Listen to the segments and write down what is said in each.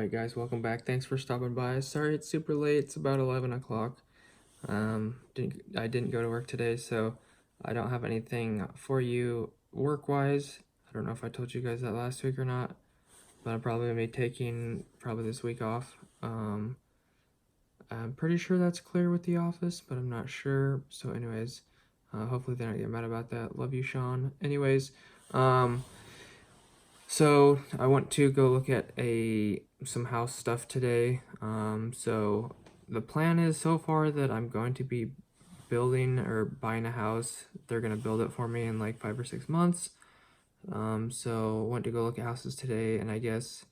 Alright guys, welcome back. Thanks for stopping by. Sorry it's super late. It's about 11 o'clock. I didn't go to work today, so I don't have anything for you work-wise. I don't know if I told you guys that last week or not, but I'm probably going to be taking this week off. I'm pretty sure that's clear with the office, but I'm not sure. So anyways, hopefully they don't get mad about that. Love you, Sean. Anyways, so I went to go look at some house stuff today. So the plan is so far that I'm going to be building or buying a house. They're gonna build it for me in like 5 or 6 months. So went to go look at houses today, and I guess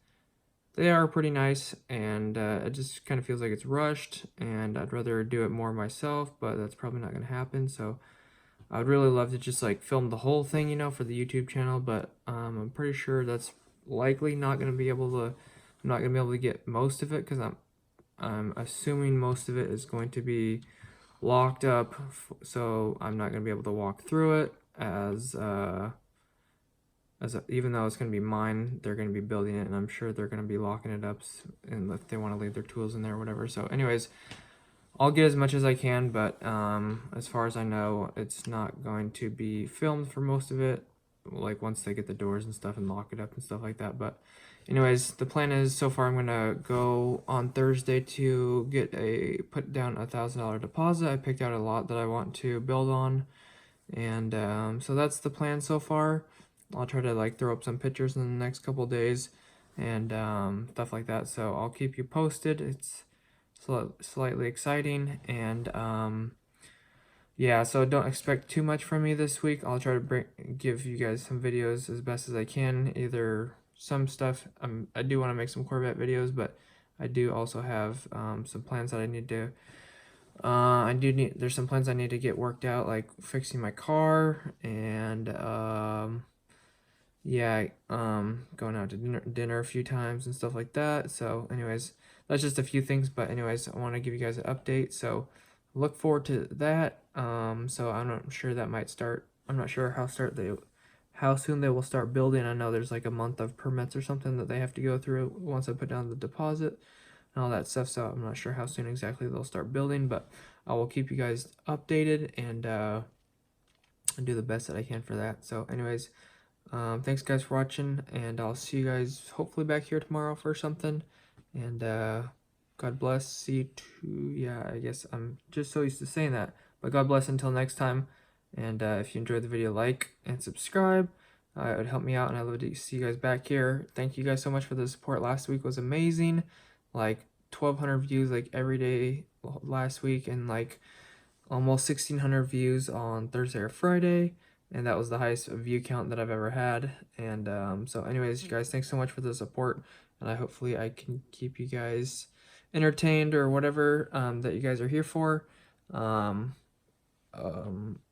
they are pretty nice, and it just kind of feels like it's rushed, and I'd rather do it more myself, but that's probably not gonna happen. So I would really love to just like film the whole thing, for the YouTube channel, but I'm pretty sure that's likely not gonna be able to. I'm not gonna be able to get most of it because I'm assuming most of it is going to be locked up, so I'm not gonna be able to walk through it even though it's gonna be mine. They're gonna be building it, and I'm sure they're gonna be locking it up, and if they want to leave their tools in there or whatever. So, anyways. I'll get as much as I can, but as far as I know, it's not going to be filmed for most of it, like once they get the doors and stuff and lock it up and stuff like that. But anyways, the plan is so far I'm gonna go on Thursday to put down $1,000 deposit. I picked out a lot that I want to build on, and so that's the plan so far. I'll try to like throw up some pictures in the next couple days and stuff like that. So I'll keep you posted. It's slightly exciting, and yeah, so don't expect too much from me this week. I'll try to give you guys some videos as best as I can, either some stuff. I do want to make some Corvette videos, but I do also have some plans that I need to there's some plans I need to get worked out, like fixing my car, and yeah, going out to dinner a few times and stuff like that. So anyways, that's just a few things, but anyways, I want to give you guys an update, so look forward to that. So I'm not sure that might start. I'm not sure how soon they will start building. I know there's like a month of permits or something that they have to go through once I put down the deposit and all that stuff, so I'm not sure how soon exactly they'll start building, but I will keep you guys updated and do the best that I can for that. So anyways, thanks guys for watching, and I'll see you guys hopefully back here tomorrow for something, and God bless. See you yeah, I guess I'm just so used to saying that, but God bless until next time. And if you enjoyed the video, like and subscribe. It would help me out, and I'd love to see you guys back here. Thank you guys so much for the support. Last week was amazing, like 1,200 views like every day last week, and like almost 1,600 views on Thursday or Friday, and that was the highest view count that I've ever had. And so anyways, you guys, thanks so much for the support, and hopefully I can keep you guys entertained or whatever that you guys are here for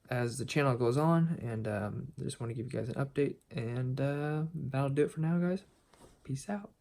as the channel goes on. And I just want to give you guys an update, and that'll do it for now, guys. Peace out.